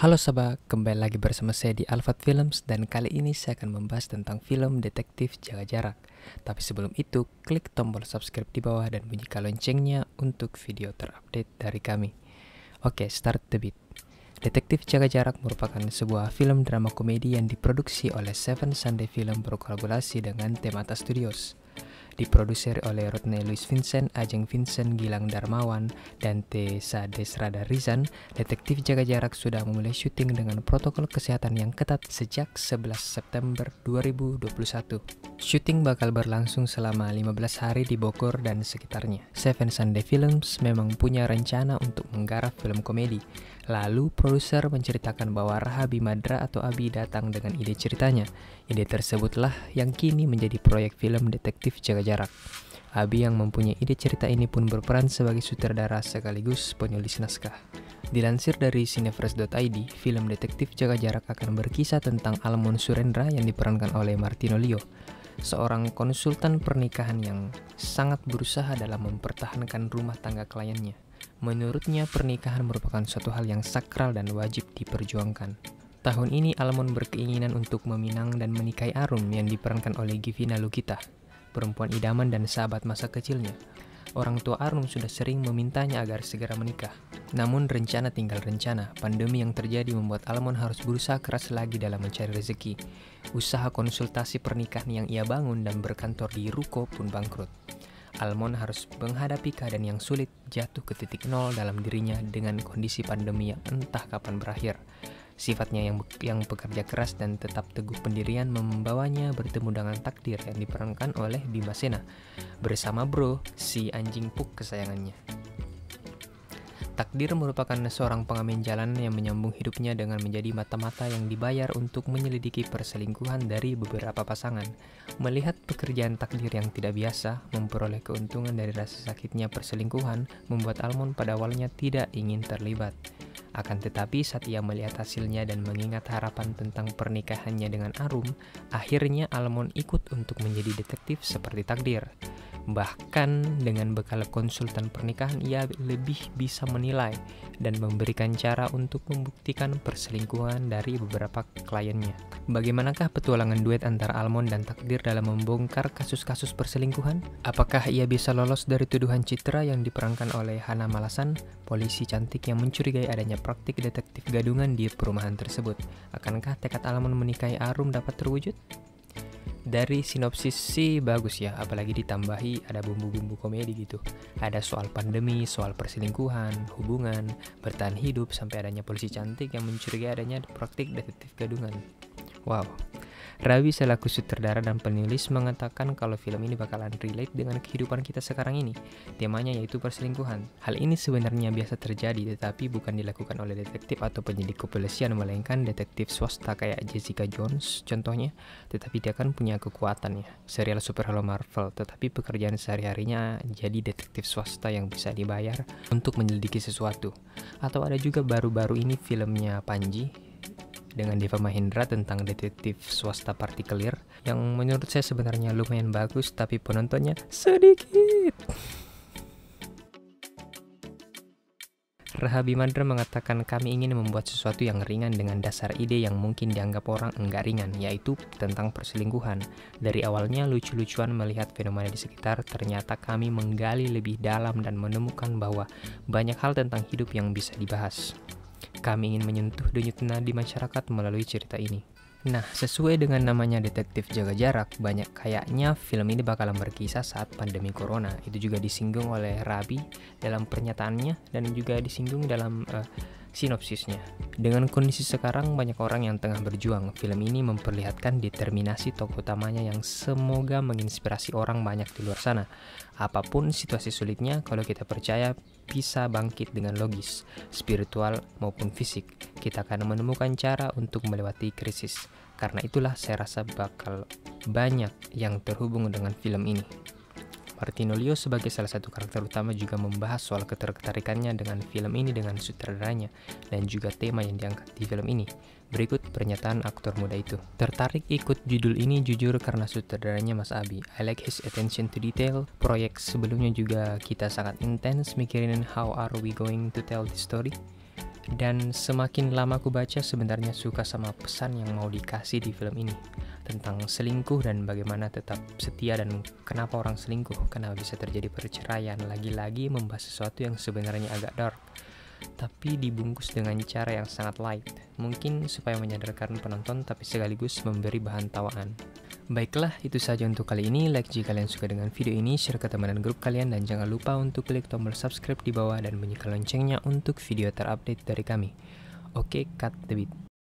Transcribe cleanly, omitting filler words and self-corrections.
Halo sobat, kembali lagi bersama saya di Alfat Films dan kali ini saya akan membahas tentang film detektif Jaga Jarak. Tapi sebelum itu, klik tombol subscribe di bawah dan bunyikan loncengnya untuk video terupdate dari kami. Oke, start the beat. Detektif Jaga Jarak merupakan sebuah film drama komedi yang diproduksi oleh Seven Sunday Film berkolaborasi dengan Temata Studios. Diproduksi oleh Rodney Louis Vincent, Ajeng Vincent, Gilang Darmawan, dan Tessa Desrada Rizan, Detektif Jaga Jarak sudah memulai syuting dengan protokol kesehatan yang ketat sejak 11 September 2021. Syuting bakal berlangsung selama 15 hari di Bogor dan sekitarnya. Seven Sunday Films memang punya rencana untuk menggarap film komedi. Lalu produser menceritakan bahwa Rahabi Madra atau Abi datang dengan ide ceritanya. Ide tersebutlah yang kini menjadi proyek film detektif Jaga Jarak. Abi yang mempunyai ide cerita ini pun berperan sebagai sutradara sekaligus penulis naskah. Dilansir dari Cineverse.id, film detektif Jaga Jarak akan berkisah tentang Almond Surendra yang diperankan oleh Martino Leo, seorang konsultan pernikahan yang sangat berusaha dalam mempertahankan rumah tangga kliennya. Menurutnya, pernikahan merupakan suatu hal yang sakral dan wajib diperjuangkan. Tahun ini, Almond berkeinginan untuk meminang dan menikahi Arum yang diperankan oleh Givina Lukita, perempuan idaman dan sahabat masa kecilnya. Orang tua Arum sudah sering memintanya agar segera menikah. Namun rencana tinggal rencana, pandemi yang terjadi membuat Almond harus berusaha keras lagi dalam mencari rezeki. Usaha konsultasi pernikahan yang ia bangun dan berkantor di ruko pun bangkrut. Almond harus menghadapi keadaan yang sulit, jatuh ke titik nol dalam dirinya dengan kondisi pandemi yang entah kapan berakhir. Sifatnya yang pekerja keras dan tetap teguh pendirian membawanya bertemu dengan takdir yang diperankan oleh Bima Sena bersama Bro, si anjing puk kesayangannya. Takdir merupakan seorang pengamen jalan yang menyambung hidupnya dengan menjadi mata-mata yang dibayar untuk menyelidiki perselingkuhan dari beberapa pasangan. Melihat pekerjaan Takdir yang tidak biasa, memperoleh keuntungan dari rasa sakitnya perselingkuhan, membuat Almond pada awalnya tidak ingin terlibat. Akan tetapi saat ia melihat hasilnya dan mengingat harapan tentang pernikahannya dengan Arum, akhirnya Almond ikut untuk menjadi detektif seperti Takdir. Bahkan dengan bekal konsultan pernikahan, ia lebih bisa menilai dan memberikan cara untuk membuktikan perselingkuhan dari beberapa kliennya. Bagaimanakah petualangan duet antara Almond dan Takdir dalam membongkar kasus-kasus perselingkuhan? Apakah ia bisa lolos dari tuduhan Citra yang diperankan oleh Hana Malasan, polisi cantik yang mencurigai adanya praktik detektif gadungan di perumahan tersebut? Akankah tekad Almond menikahi Arum dapat terwujud? Dari sinopsis sih bagus ya, apalagi ditambahi ada bumbu-bumbu komedi gitu. Ada soal pandemi, soal perselingkuhan, hubungan, bertahan hidup, sampai adanya polisi cantik yang mencurigai adanya praktik detektif gadungan. Wow. Rawi selaku sutradara dan penulis mengatakan kalau film ini bakalan relate dengan kehidupan kita sekarang ini. Temanya yaitu perselingkuhan. Hal ini sebenarnya biasa terjadi, tetapi bukan dilakukan oleh detektif atau penyidik kepolisian, melainkan detektif swasta kayak Jessica Jones contohnya. Tetapi dia kan punya kekuatan ya, serial superhero Marvel, tetapi pekerjaan sehari-harinya jadi detektif swasta yang bisa dibayar untuk menyelidiki sesuatu. Atau ada juga baru-baru ini filmnya Panji dengan Deva Mahendra tentang detektif swasta partikelir yang menurut saya sebenarnya lumayan bagus, tapi penontonnya sedikit. Rahabi Madra mengatakan kami ingin membuat sesuatu yang ringan dengan dasar ide yang mungkin dianggap orang enggak ringan, yaitu tentang perselingkuhan. Dari awalnya lucu-lucuan melihat fenomena di sekitar, ternyata kami menggali lebih dalam dan menemukan bahwa banyak hal tentang hidup yang bisa dibahas. Kami ingin menyentuh denyut nadi masyarakat melalui cerita ini. Nah, sesuai dengan namanya detektif Jaga Jarak, banyak kayaknya film ini bakalan berkisah saat pandemi corona. Itu juga disinggung oleh Rabi dalam pernyataannya dan juga disinggung dalam sinopsisnya. Dengan kondisi sekarang banyak orang yang tengah berjuang, film ini memperlihatkan determinasi tokoh utamanya yang semoga menginspirasi orang banyak di luar sana. Apapun situasi sulitnya, kalau kita percaya bisa bangkit dengan logis, spiritual maupun fisik, kita akan menemukan cara untuk melewati krisis. Karena itulah saya rasa bakal banyak yang terhubung dengan film ini. Martino Leo sebagai salah satu karakter utama juga membahas soal ketertarikannya dengan film ini dengan sutradaranya dan juga tema yang diangkat di film ini. Berikut pernyataan aktor muda itu. Tertarik ikut judul ini jujur karena sutradaranya Mas Abi. I like his attention to detail. Proyek sebelumnya juga kita sangat intens mikirin how are we going to tell the story. Dan semakin lama aku baca, sebenarnya suka sama pesan yang mau dikasih di film ini. Tentang selingkuh dan bagaimana tetap setia dan kenapa orang selingkuh, kenapa bisa terjadi perceraian. Lagi-lagi membahas sesuatu yang sebenarnya agak dark, tapi dibungkus dengan cara yang sangat light. Mungkin supaya menyadarkan penonton tapi sekaligus memberi bahan tawaan. Baiklah, itu saja untuk kali ini. Like jika kalian suka dengan video ini, share ke teman dan grup kalian, dan jangan lupa untuk klik tombol subscribe di bawah dan bunyikan loncengnya untuk video terupdate dari kami. Oke, cut the beat.